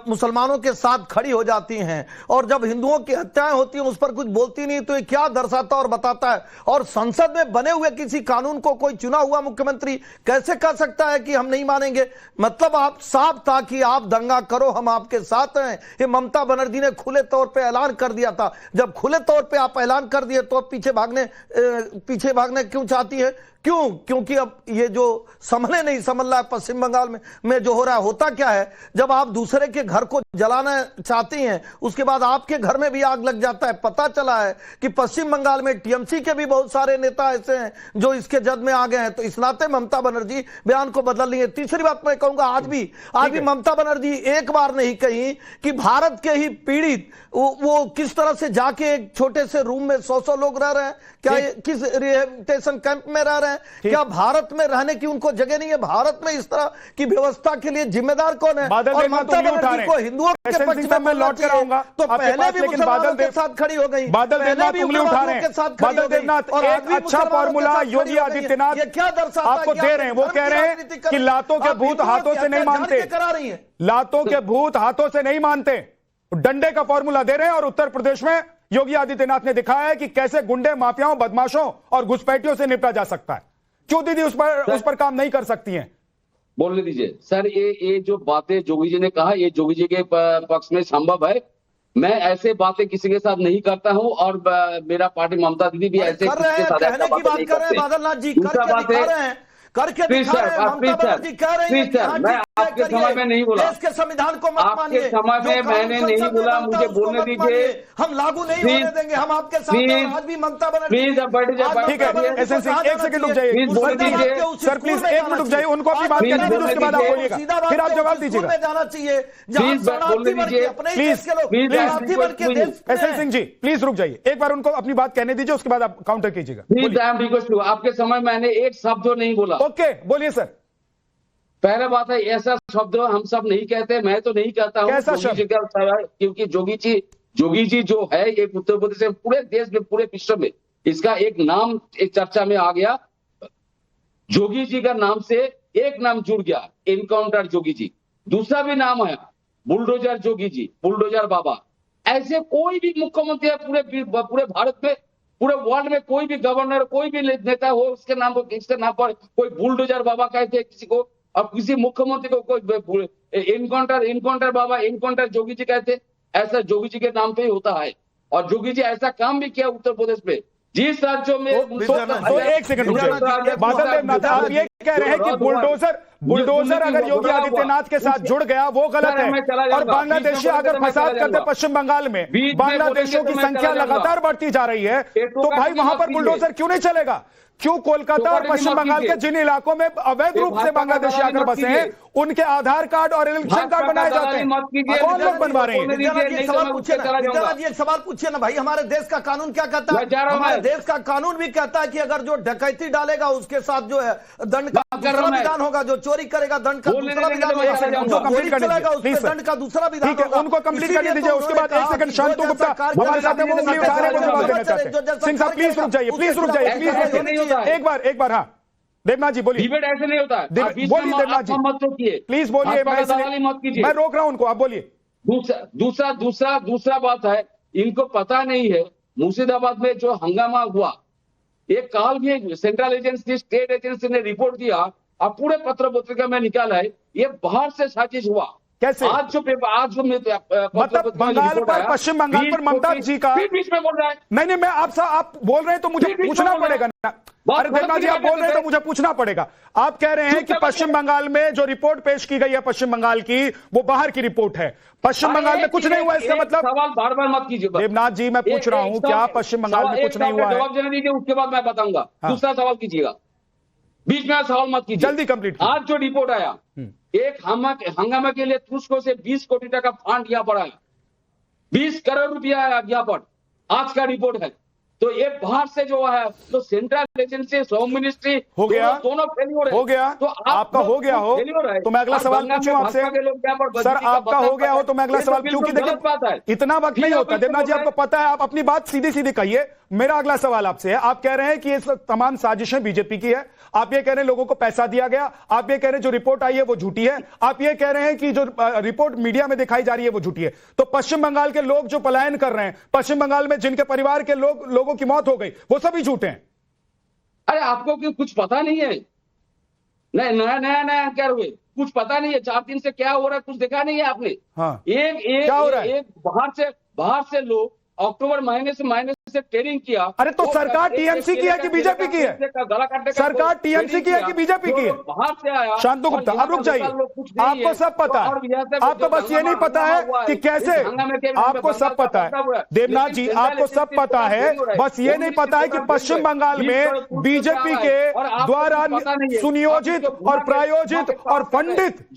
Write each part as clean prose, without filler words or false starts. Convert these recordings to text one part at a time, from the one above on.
मुसलमानों के साथ खड़ी हो जाती हैं, और जब हिंदुओं की हत्याएं होती हैं उस पर कुछ बोलती नहीं, तो ये क्या दर्शाता और बताता है? और संसद में बने हुए किसी कानून को कोई चुना हुआ मुख्यमंत्री कैसे कह सकता है कि हम नहीं मानेंगे? मतलब आप साफ था कि आप दंगा करो, हम आपके साथ हैं। ये ममता बनर्जी ने खुले तौर पे ऐलान कर दिया था। जब खुले तौर पे आप ऐलान कर दिए तो अब पीछे भागने क्यों चाहती है? क्यों? क्योंकि अब ये जो संभले नहीं संभल रहा है पश्चिम बंगाल में जो हो रहा है। होता क्या है, जब आप दूसरे के घर को जलाना चाहती हैं उसके बाद आपके घर में भी आग लग जाता है। पता चला है कि पश्चिम बंगाल में टीएमसी के भी बहुत सारे नेता ऐसे हैं जो इसके जद में आ गए हैं। तो इस नाते ममता बनर्जी बयान को बदल रही है। तीसरी बात मैं कहूंगा, आज भी ममता बनर्जी एक बार नहीं कही कि भारत के ही पीड़ित वो किस तरह से जाके एक छोटे से रूम में 100 लोग रह रहे हैं, क्या किस रिहेबिलिटेशन कैंप में रह रहे हैं, क्या भारत में रहने की उनको जगह नहीं है? भारत में इस तरह की व्यवस्था के लिए जिम्मेदार कौन है? और ममता बनर्जी को हिंदुओं के पक्ष में लौट कर आऊंगा तो पहले भी मुसलमानों के साथ खड़ी हो गई, बादल देवनाथ उंगली उठा रहे हैं। बादल देवनाथ एक अच्छा फॉर्मूला योगी आदित्यनाथ क्या दर्शाता आपको दे रहे हैं। वो कह रहे हैं कि लातों के भूत हाथों से नहीं मानते, करा रही है, लातों के भूत हाथों से नहीं मानते, डंडे का फॉर्मूला दे रहे हैं। और उत्तर प्रदेश में योगी आदित्यनाथ ने दिखाया है कि कैसे गुंडे, माफियाओं, बदमाशों और घुसपैठियों से निपटा जा सकता है। क्यों दीदी उस पर काम नहीं कर सकती हैं? बोलने दीजिए सर। ये जो बातें जोगी जी ने कहा, ये जोगी जी के पक्ष में संभव है। मैं ऐसे बातें किसी के साथ नहीं करता हूं, और मेरा पार्टी ममता दीदी भी ऐसे कर रहे हैं, कहने की बात कर रहे हैं बादलनाथ जी, करके दिखा रहे हैं, करके दिखा रहे हैं। ममता बनर्जी कह रही है कि मैं आपके समय में नहीं बोला, देश के संविधान को मत मानिए, आपके समय में मैंने नहीं बोला, मुझे बोलने दीजिए। हम लागू नहीं होने देंगे, हम आपके साथ हैं। आज भी ममता बनर्जी प्लीज अब बैठ जाइए। ठीक है, एसएन सिंह एक सेकंड रुक जाइए सर, प्लीज 1 मिनट रुक जाइए। उनको अपनी बात करनी है, उसके बाद आप बोलिएगा, फिर आप जवाब दीजिएगा। जाना चाहिए please SN Singh ji, please रुक जाइए, एक बार उनको अपनी बात कहने दीजिए, उसके बाद आप काउंटर कीजिएगा। आपके समय मैंने एक शब्द नहीं बोला। ओके, बोलिए सर। पहला बात है, ऐसा शब्द हम सब नहीं कहते, मैं तो नहीं कहता हूँ, क्योंकि जोगी जी जो है ये उत्तर प्रदेश में, पूरे देश में, पूरे विश्व में इसका एक नाम एक चर्चा में आ गया। जोगी जी का नाम से एक नाम जुड़ गया, एनकाउंटर जोगी जी। दूसरा भी नाम है बुलडोजर जोगी जी, बुलडोजर बाबा। ऐसे कोई भी मुख्यमंत्री है पूरे भारत में, पूरे वर्ल्ड में, कोई भी गवर्नर, कोई भी नेता हो, उसके नाम पर कोई बुलडोजर बाबा कहते हैं किसी को, और किसी मुख्यमंत्री को कोई एनकाउंटर बाबा, एनकाउंटर जोगी जी कहते। ऐसा जोगी जी के नाम पे ही होता है। और जोगी जी ऐसा काम भी किया उत्तर प्रदेश में, जिस राज्यों में एक सेकंड बादल देवनाथ, आप ये कह रहे हैं कि बुलडोजर अगर योगी आदित्यनाथ के साथ जुड़ गया वो गलत है, और बांग्लादेशी अगर फसाद करते पश्चिम बंगाल में, बांग्लादेशियों की संख्या लगातार बढ़ती जा रही है, तो भाई वहां पर बुलडोजर क्यों नहीं चलेगा? क्यों कोलकाता और पश्चिम बंगाल के जिन इलाकों में अवैध रूप से बांग्लादेशी आकर बसे हैं उनके आधार कार्ड और इलेक्शन कार्ड बनाए जाते हैं? कौन लोग बनवा रहे हैं? विद्यानाथ जी एक सवाल पूछिए ना भाई, हमारे देश का कानून क्या कहता है? हमारे देश का कानून भी कहता है कि अगर जो डकैती डालेगा उसके साथ जो है दंड का दूसरा विधान होगा, जो चोरी करेगा दंड का दूसरा विधान होगा, जो गोली चलाएगा उसके दंड का दूसरा विधान होगा। उनको कंप्लीट करने दीजिए, उसके बाद एक सेकंड शांतु गुप्ता हमारे साथ हैं, वो उंगली उठा रहे हैं। सिंह साहब प्लीज रुक जाइए, प्लीज रुक जाइए, प्लीज एक बार। हाँ देवनाथ जी बोलिए। डिबेट ऐसे नहीं होता है, बोलिए देवनाथ जी, मत रोकिए, प्लीज बोलिए, मत कीजिए, मैं रोक रहा हूं उनको, आप बोलिए। दूसरा बात है, इनको पता नहीं है मुर्शिदाबाद में जो हंगामा हुआ, एक काल भी सेंट्रल एजेंसी, स्टेट एजेंसी ने रिपोर्ट दिया, अब पूरे पत्र पत्रिका में निकाला है, ये बाहर से साजिश हुआ। कैसे? आज जो मतलब बंगाल पर, पश्चिम बंगाल पर ममता जी का बीच में बोल रहा है। नहीं, मैं आप बोल रहे हैं तो मुझे पूछना पड़ेगा ना। अरे देवनाथ जी आप बोल रहे हैं तो मुझे पूछना पड़ेगा। आप कह रहे हैं कि पश्चिम बंगाल में जो रिपोर्ट पेश की गई है पश्चिम बंगाल की, वो बाहर की रिपोर्ट है, पश्चिम बंगाल में कुछ नहीं हुआ, इसका मतलब? सवाल बार बार मत कीजिए देवनाथ जी, मैं पूछ रहा हूं क्या पश्चिम बंगाल में कुछ नहीं हुआ है? जवाब देने दीजिए, उसके बाद मैं बताऊंगा। दूसरा सवाल कीजिएगा, बीच में सवाल मत कीजिए, जल्दी कंप्लीट। आज जो रिपोर्ट आया, एक हंगामा के लिए तुर्क से 20 कोटी टका फंड यहाँ पड़ा है, 20 करोड़ रुपया है यहाँ पर, आज का रिपोर्ट है। तो ये बाहर से जो है, तो सेंट्रल एजेंसी, होम मिनिस्ट्री हो गया, दोनों फेल्योर हो गया। तो आपका हो गया हो तो मैं अगला सवाल पूछूं आपसे। सर आपका हो गया हो तो मैं अगला सवाल, क्योंकि देखिए इतना वक्त नहीं होता देवनाथ जी, आपको पता है, आप अपनी बात सीधी सीधी कहिए, मेरा अगला सवाल आपसे है, आप कह रहे हैं कि ये तमाम साजिशें बीजेपी की है, आप ये कह रहे हैं लोगों को पैसा दिया गया, आप ये कह रहे हैं जो रिपोर्ट आई है वो झूठी है, आप ये कह रहे हैं कि जो रिपोर्ट मीडिया में दिखाई जा रही है वो झूठी है। तो पश्चिम बंगाल के लोग जो पलायन कर रहे हैं, पश्चिम बंगाल में जिनके परिवार के लोगों की मौत हो गई, वो सभी झूठे हैं। अरे आपको क्यों कुछ पता नहीं है? नया एंकर हुए, कुछ पता नहीं है 4 दिन से क्या हो रहा है, कुछ देखा नहीं है आपने? हाँ, क्या हो रहा है? एक बाहर से लोग अक्टूबर महीने से ट्रेनिंग किया। अरे तो सरकार टीएमसी की है कि बीजेपी की है? सरकार टीएमसी की है कि बीजेपी की है? बाहर से आया। शांतु गुप्ता, अब रुक जाइए, आपको सब पता है, आपको बस ये नहीं पता है कि कैसे, आपको सब पता है देवनाथ जी, आपको सब पता है, बस ये नहीं पता है कि पश्चिम बंगाल में बीजेपी के द्वारा सुनियोजित और प्रायोजित और फंडित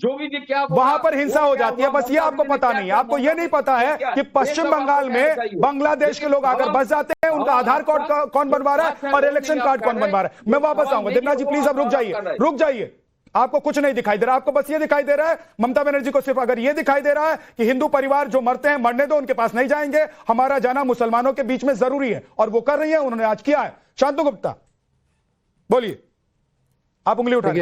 वहां पर हिंसा हो जाती है, बस ये आपको पता नहीं है। आपको ये नहीं पता है कि पश्चिम बंगाल में बांग्लादेश के लोग आकर बस जाते हैं, उनका आधार कार्ड कौन बनवा रहा है और इलेक्शन कार्ड कौन बनवा रहा है। मैं वापस आऊंगा, देवनाथ जी प्लीज अब रुक जाइए। आपको कुछ नहीं दिखाई दे रहा, आपको बस ये दिखाई दे रहा है, ममता बनर्जी को सिर्फ अगर ये दिखाई दे रहा है कि हिंदू परिवार जो मरते हैं मरने दो, उनके पास नहीं जाएंगे, हमारा जाना मुसलमानों के बीच में जरूरी है, और वो कर रही है, उन्होंने आज किया है। शांतु गुप्ता बोलिए, आप उंगली उठाइए।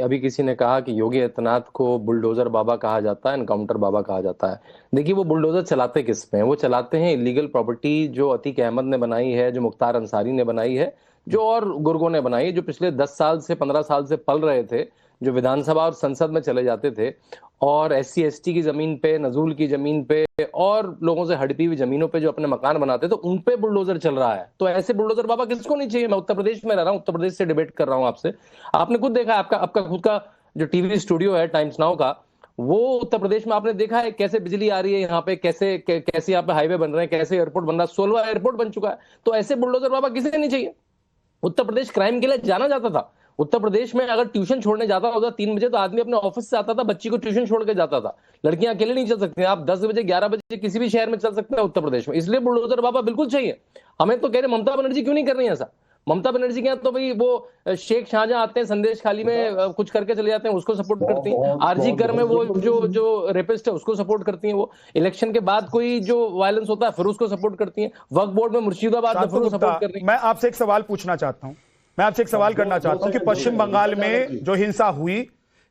अभी किसी ने कहा कि योगी आदित्यनाथ को बुलडोजर बाबा कहा जाता है, एनकाउंटर बाबा कहा जाता है। देखिए, वो बुलडोजर चलाते किस में? वो चलाते हैं इलीगल प्रॉपर्टी जो अतीक अहमद ने बनाई है, जो मुख्तार अंसारी ने बनाई है, जो और गुर्गों ने बनाई है, जो पिछले 10 साल से 15 साल से पल रहे थे, जो विधानसभा और संसद में चले जाते थे और SC ST की जमीन पे, नजूल की जमीन पे और लोगों से हड़पी हुई जमीनों पे जो अपने मकान बनाते, तो उन पे बुलडोजर चल रहा है। तो ऐसे बुलडोजर बाबा किसको नहीं चाहिए? मैं उत्तर प्रदेश में रह रहा हूँ, उत्तर प्रदेश से डिबेट कर रहा हूँ आपसे। आपने खुद देखा, आपका खुद का जो टीवी स्टूडियो है टाइम्स नाउ का, वो उत्तर प्रदेश में आपने देखा है कैसे बिजली आ रही है यहाँ पे, कैसे यहाँ पे हाईवे बन रहे हैं, कैसे एयरपोर्ट बन रहा है, 16वां एयरपोर्ट बन चुका है। तो ऐसे बुलडोजर बाबा किसे नहीं चाहिए? उत्तर प्रदेश क्राइम के लिए जाना जाता था। उत्तर प्रदेश में अगर ट्यूशन छोड़ने जाता होता 3 बजे, तो आदमी अपने ऑफिस से आता था, बच्ची को ट्यूशन छोड़ के जाता था। लड़कियां अकेले नहीं चल सकती, आप 10 बजे 11 बजे किसी भी शहर में चल सकते हैं उत्तर प्रदेश में। इसलिए बुलडोजर बाबा बिल्कुल चाहिए। हमें तो कह रहे ममता बनर्जी क्यों नहीं कर रही है ऐसा? ममता बनर्जी के यहाँ तो भाई वो शेख शाहजहां आते हैं, संदेश खाली में कुछ करके चले जाते हैं, उसको सपोर्ट करती हैं। आरजी कर में वो जो रेपिस्ट है उसको सपोर्ट करती हैं। वो इलेक्शन के बाद कोई जो वायलेंस होता है फिर उसको सपोर्ट करती हैं। वक्फ बोर्ड में मुर्शिदाबाद में फिर सपोर्ट कर रही है। मैं आपसे एक सवाल पूछना चाहता हूं, मैं आपसे एक सवाल करना चाहता हूं कि पश्चिम बंगाल में जो हिंसा हुई,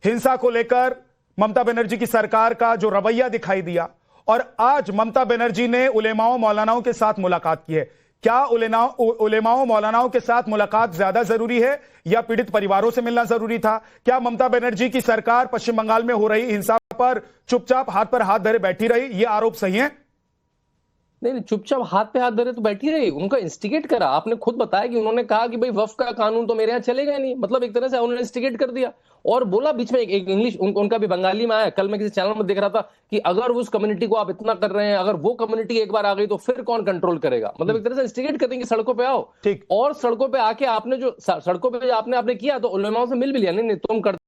हिंसा को लेकर ममता बनर्जी की सरकार का जो रवैया दिखाई दिया, और आज ममता बनर्जी ने उलेमाओं मौलानाओं के साथ मुलाकात की है, क्या उलेमाओं मौलानाओं के साथ मुलाकात ज्यादा जरूरी है या पीड़ित परिवारों से मिलना जरूरी था? क्या ममता बनर्जी की सरकार पश्चिम बंगाल में हो रही हिंसा पर चुपचाप हाथ पर हाथ धरे बैठी रही? ये आरोप सही है? नहीं, चुपचाप हाथ पे हाथ धरे तो बैठी रही, उनका इंस्टिगेट करा। आपने खुद बताया कि उन्होंने कहा कि भाई वक्फ का कानून तो मेरे यहाँ चलेगा नहीं, मतलब एक तरह से उन्होंने इंस्टिगेट कर दिया। और बोला बीच में एक इंग्लिश उनका भी बंगाली में आया। कल मैं किसी चैनल में देख रहा था कि अगर उस कम्युनिटी को आप इतना कर रहे हैं, अगर वो कम्युनिटी एक बार आ गई तो फिर कौन कंट्रोल करेगा? मतलब एक तरह से इंस्टिगेट कर देंगे, सड़कों पे आओ। ठीक, और सड़कों पे आके आपने जो सड़कों पे आपने किया तो उलेमाओं से मिल भी लिया, नहीं तुम कर